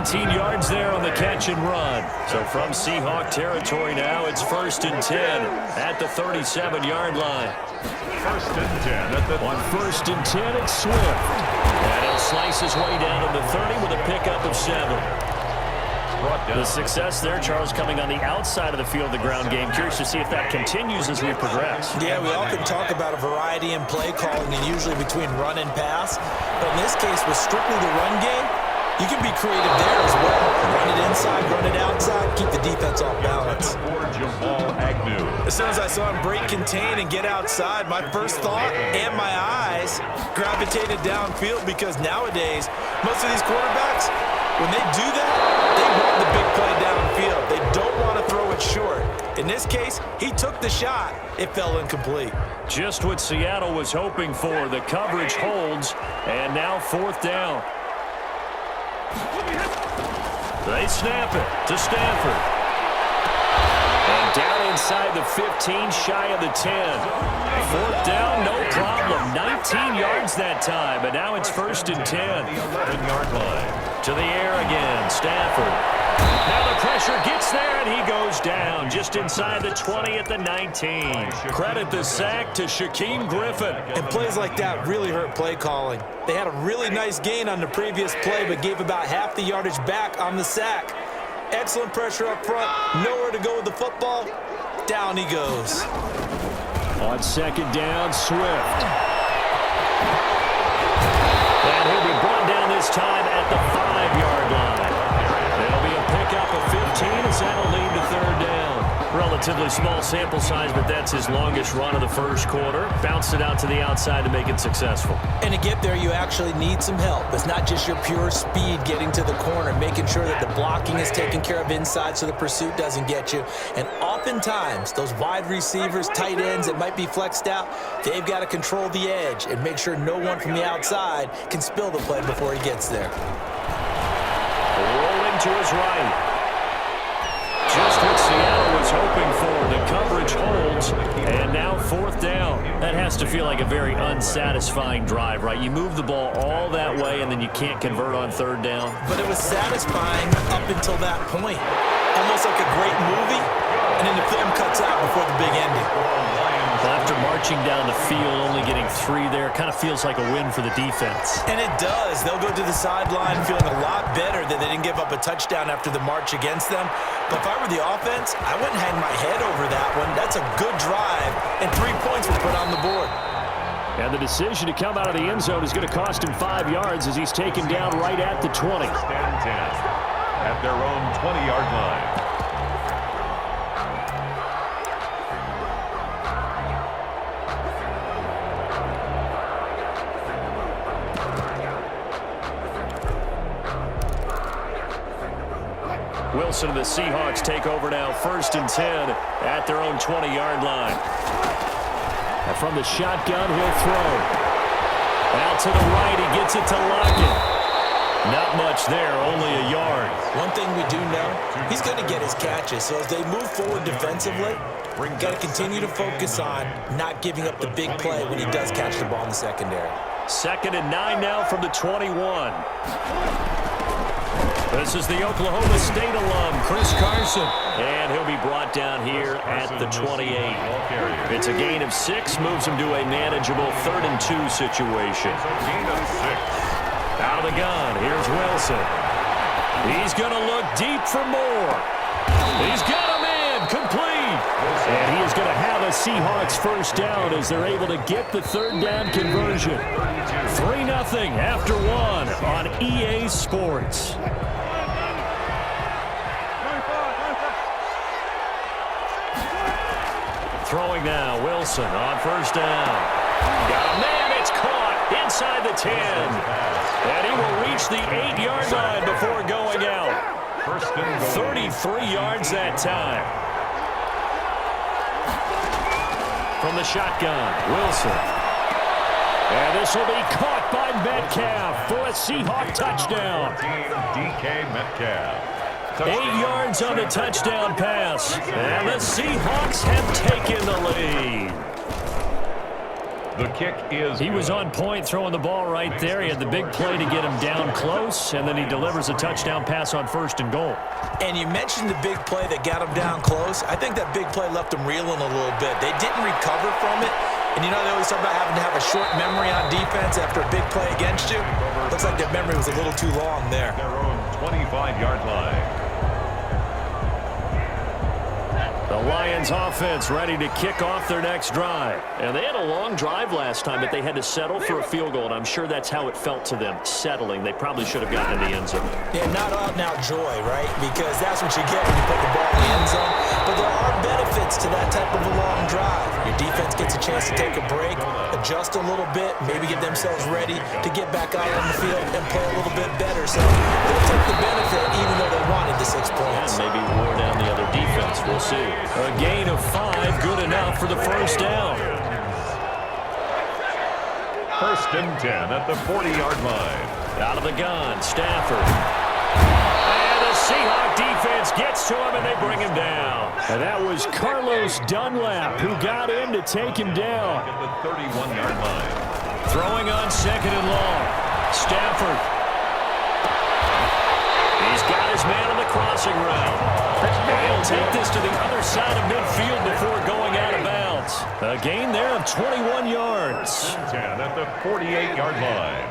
19 yards there on the catch and run. So from Seahawk territory now, it's 1st and 10 at the 37-yard line. 1st and 10. On 1st and 10, it's Swift. And he'll slice his way down to the 30 with a pickup of 7. The success there, Charles, coming on the outside of the field, the ground game. Curious to see if that continues as we progress. Yeah, we all can talk about a variety in play calling and usually between run and pass. But in this case, with strictly the run game, you can be creative there as well. Run it inside, run it outside, keep the defense off balance. As soon as I saw him break contain and get outside, my first thought and my eyes gravitated downfield, because nowadays, most of these quarterbacks, when they do that, they want the big play downfield. They don't want to throw it short. In this case, he took the shot. It fell incomplete. Just what Seattle was hoping for. The coverage holds, and now 4th down. They snap it to Stafford. And down inside the 15, shy of the 10. 4th down, no problem. 19 yards that time, but now it's 1st and 10. The 11-yard line. To the air again, Stafford. Now the pressure gets there, and he goes down just inside the 20 at the 19. Credit the sack to Shaquem Griffin. And plays like that really hurt play calling. They had a really nice gain on the previous play, but gave about half the yardage back on the sack. Excellent pressure up front, nowhere to go with the football. Down he goes. On 2nd down, Swift. And he'll be brought down this time at the 5-yard line. There'll be a pickup of 15 as that'll lead to 3rd down. Relatively small sample size, but that's his longest run of the first quarter. Bounced it out to the outside to make it successful. And to get there, you actually need some help. It's not just your pure speed getting to the corner, making sure that the blocking is taken care of inside so the pursuit doesn't get you. And oftentimes, those wide receivers, tight ends that might be flexed out, they've got to control the edge and make sure no one from the outside can spill the play before he gets there. Rolling to his right. Just what Seattle was hoping for. The coverage holds, and now 4th down. That has to feel like a very unsatisfying drive, right? You move the ball all that way, and then you can't convert on 3rd down. But it was satisfying up until that point. Almost like a great movie, and then the film cuts out before the big ending. Well, after marching down the field, only getting 3 there, kind of feels like a win for the defense. And it does. They'll go to the sideline feeling a lot better that they didn't give up a touchdown after the march against them. But if I were the offense, I wouldn't hang my head over that one. That's a good drive, and 3 points were put on the board. And the decision to come out of the end zone is going to cost him 5 yards as he's taken down right at the 20. 1st and 10 at their own 20-yard line. Wilson and the Seahawks take over now, 1st and 10 at their own 20-yard line. And from the shotgun, he'll throw. Out to the right, he gets it to Lockett. Not much there, only a yard. One thing we do know, he's going to get his catches. So as they move forward defensively, we're going to continue to focus on not giving up the big play when he does catch the ball in the secondary. 2nd and 9 now from the 21. This is the Oklahoma State alum, Chris Carson. And he'll be brought down here at the 28. It's a gain of 6, moves him to a manageable 3rd and 2 situation. Out of the gun, here's Wilson. He's going to look deep for more. He's got him in, complete. And he is going to have a Seahawks 1st down as they're able to get the 3rd down conversion. 3-0 after 1 on EA Sports. Throwing now, Wilson on 1st down. Got a man, it's caught inside the 10. And he will reach the 8-yard line before going out. 33 yards that time. From the shotgun, Wilson. And this will be caught by Metcalf for a Seahawk touchdown. DK Metcalf. 8 yards on the touchdown pass. And the Seahawks have taken the lead. The kick is He was good. on point throwing the ball right there. He had the big play to get him down close, and then he delivers a touchdown pass on 1st and goal. And you mentioned the big play that got him down close. I think that big play left him reeling a little bit. They didn't recover from it. And you know they always talk about having to have a short memory on defense after a big play against you. Looks like that memory was a little too long there. Their own 25-yard line. The Lions offense ready to kick off their next drive. And they had a long drive last time, but they had to settle for a field goal, and I'm sure that's how it felt to them, settling. They probably should have gotten in the end zone. Yeah, not out-and-out joy, right? Because that's what you get when you put the ball in the end zone. But there are benefits to that type of a long drive. Your defense gets a chance to take a break, adjust a little bit, maybe get themselves ready to get back out on the field and play a little bit better. So they'll take the benefit even though they wanted the 6 points. And maybe wore down the other defense. We'll see. A gain of 5, good enough for the first down. 1st and 10 at the 40-yard line. Out of the gun, Stafford. And the Seahawk defense gets to him, and they bring him down. And that was Carlos Dunlap who got in to take him down. At the 31-yard line. Throwing on 2nd and long. Stafford. He's got his man on the crossing route. He'll take this to the other side of midfield before going out of bounds. A gain there of 21 yards. 10 at the 48-yard line.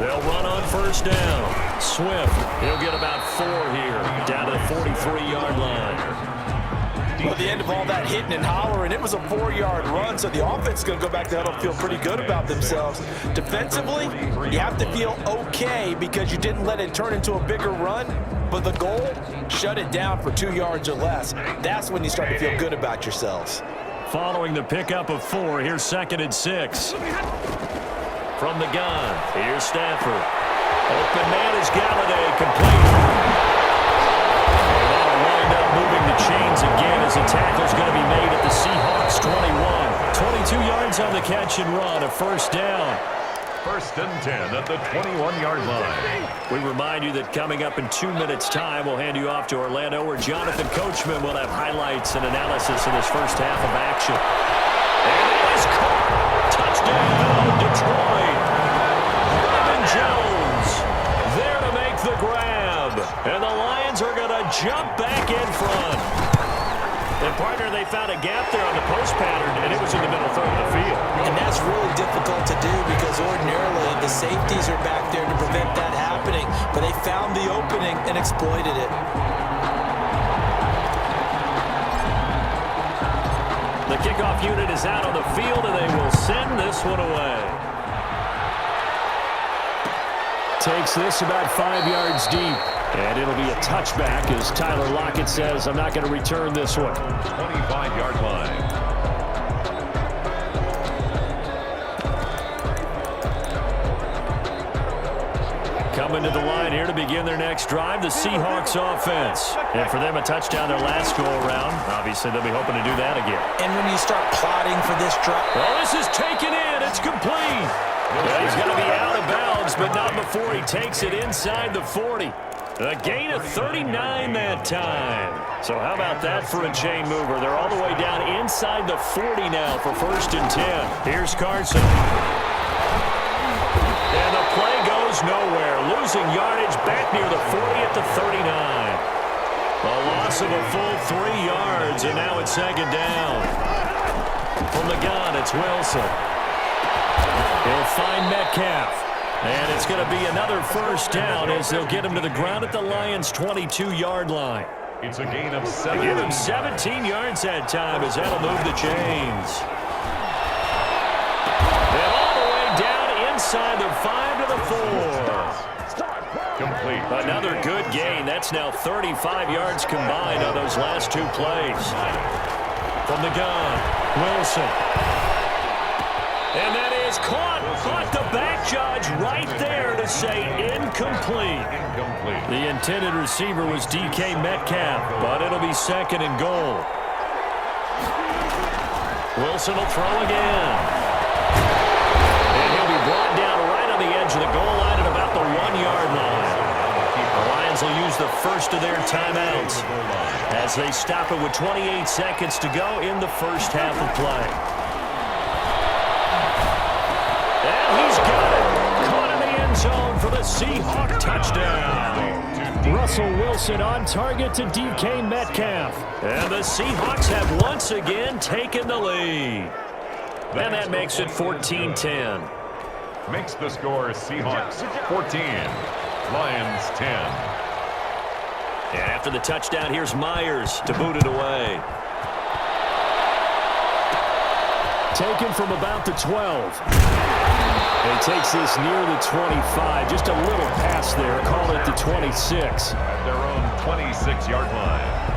They'll run on 1st down. Swift, he'll get about 4 here, down to the 43-yard line. Well, at the end of all that hitting and hollering, it was a 4-yard run, so the offense is going to go back to huddle and feel pretty good about themselves. Defensively, you have to feel okay because you didn't let it turn into a bigger run, but the goal, shut it down for 2 yards or less. That's when you start to feel good about yourselves. Following the pickup of 4, here's 2nd and 6. From the gun, here's Stafford. Open man is Galladay, complete. Moving the chains again as a tackle's going to be made at the Seahawks 21. 22 yards on the catch and run, a 1st down. 1st and 10 at the 21-yard line. We remind you that coming up in 2 minutes' time, we'll hand you off to Orlando, where Jonathan Coachman will have highlights and analysis in this first half of action. And it is caught. Touchdown, Detroit. Marvin Jones there to make the grab. And the Lions are going to jump back in front. And, partner, they found a gap there on the post pattern, and it was in the middle third of the field. And that's really difficult to do because ordinarily the safeties are back there to prevent that happening. But they found the opening and exploited it. The kickoff unit is out on the field, and they will send this one away. Takes this about 5 yards deep. And it'll be a touchback as Tyler Lockett says, I'm not going to return this one. 25-yard line. Coming to the line here to begin their next drive, the Seahawks offense. And for them, a touchdown their last go-around. Obviously, they'll be hoping to do that again. And when you start plotting for this drive... Well, this is taken in. It's complete. Yeah, he's going to be out of bounds, but not before he takes it inside the 40. A gain of 39 that time. So how about that for a chain mover? They're all the way down inside the 40 now for 1st and 10. Here's Carson. And the play goes nowhere. Losing yardage back near the 40 at the 39. A loss of a full 3 yards, and now it's 2nd down. From the gun, it's Wilson. He'll find Metcalf. And it's going to be another 1st down as they'll get him to the ground at the Lions' 22-yard line. It's a gain of 7. Give him 17 yards that time as that'll move the chains. And all the way down inside the 5 to the 4. Complete. Another good gain. That's now 35 yards combined on those last 2 plays. From the gun, Wilson. And that is caught. Caught the back judge right there to say incomplete. The intended receiver was DK Metcalf, but it'll be 2nd and goal. Wilson will throw again. And he'll be brought down right on the edge of the goal line at about the 1-yard line. The Lions will use the the first of their timeouts as they stop it with 28 seconds to go in the first half of play. And he's got it. Caught in the end zone for the Seahawk touchdown. Russell Wilson on target to DK Metcalf. And the Seahawks have once again taken the lead. And that makes it 14-10. Makes the score Seahawks 14, Lions 10. And after the touchdown, here's Myers to boot it away. Taken from about the 12. And he takes this near the 25. Just a little pass there. Call it the 26. At their own 26-yard line.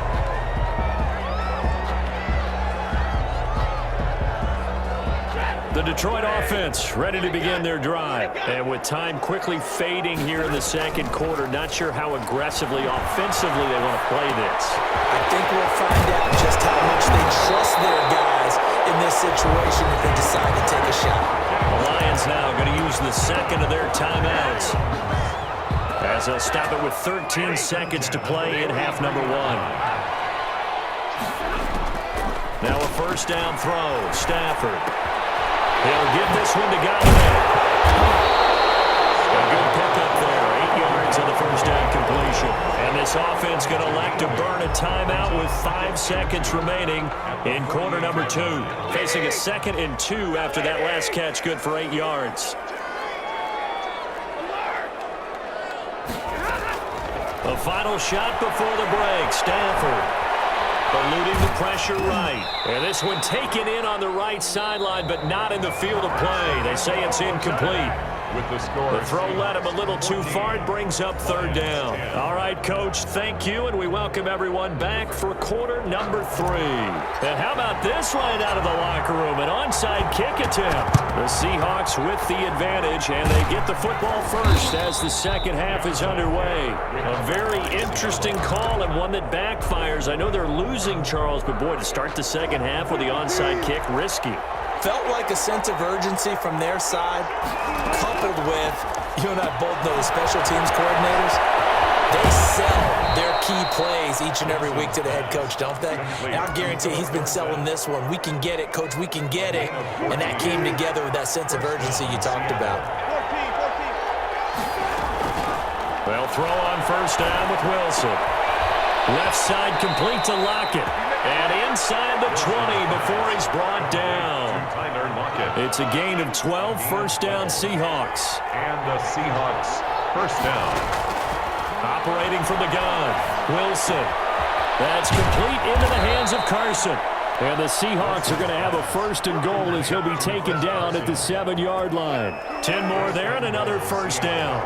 The Detroit offense ready to begin their drive. And with time quickly fading here in the second quarter, not sure how aggressively, offensively they want to play this. I think we'll find out just how much they trust their guys in this situation if they decide to take a shot. The Lions now going to use the second of their timeouts as they'll stop it with 13 seconds to play in half number one. Now a first down throw. Stafford. He'll give this one to Golladay. A good pickup there. 8 yards on the first down completion. And this offense going to elect to burn a timeout with 5 seconds remaining in quarter number 2. Facing a 2nd and 2 after that last catch, good for 8 yards. The final shot before the break. Stafford. Eluding the pressure right. And this one taken in on the right sideline, but not in the field of play. They say it's incomplete. With the score, The throw led him a little too far. It brings up third down. All right, Coach, thank you, and we welcome everyone back for quarter number 3. And how about this right out of the locker room? An onside kick attempt. The Seahawks with the advantage, and they get the football first as the second half is underway. A very interesting call and one that backfires. I know they're losing, Charles, but boy, to start the second half with the onside kick, risky. Felt like a sense of urgency from their side, coupled with, you and I both know the special teams coordinators, they sell their key plays each and every week to the head coach, don't they? And I guarantee he's been selling this one. We can get it, coach, we can get it. And that came together with that sense of urgency you talked about. They'll throw on first down with Wilson. Left side complete to Lockett. And inside the 20 before he's brought down. It's a gain of 12, first down Seahawks. And the Seahawks first down. Operating from the gun, Wilson. That's complete into the hands of Carson. And the Seahawks are going to have a first and goal as he'll be taken down at the 7-yard line. 10 more there and another first down.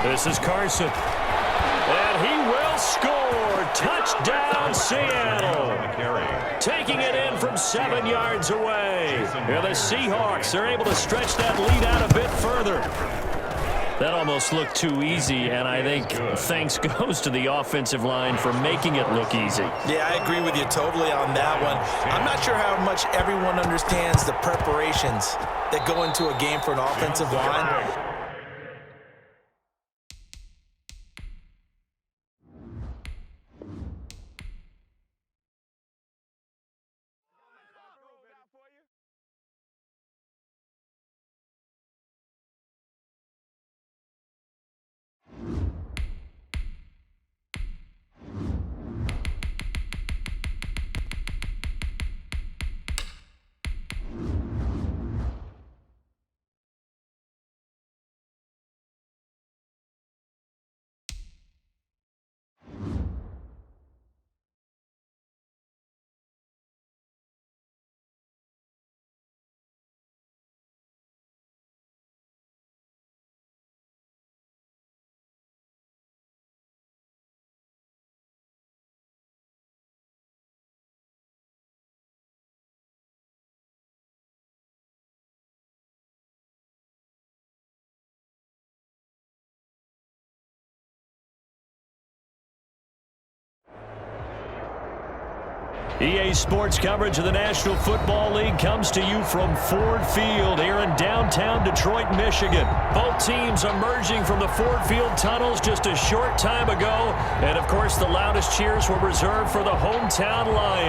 This is Carson. And he will score. Touchdown, Seattle. Taking it in from 7 yards away. And the Seahawks are able to stretch that lead out a bit further. That almost looked too easy, and I think thanks goes to the offensive line for making it look easy. Yeah, I agree with you totally on that one. I'm not sure how much everyone understands the preparations that go into a game for an offensive line. EA Sports coverage of the National Football League comes to you from Ford Field here in downtown Detroit, Michigan. Both teams emerging from the Ford Field tunnels just a short time ago. And, of course, the loudest cheers were reserved for the hometown Lions.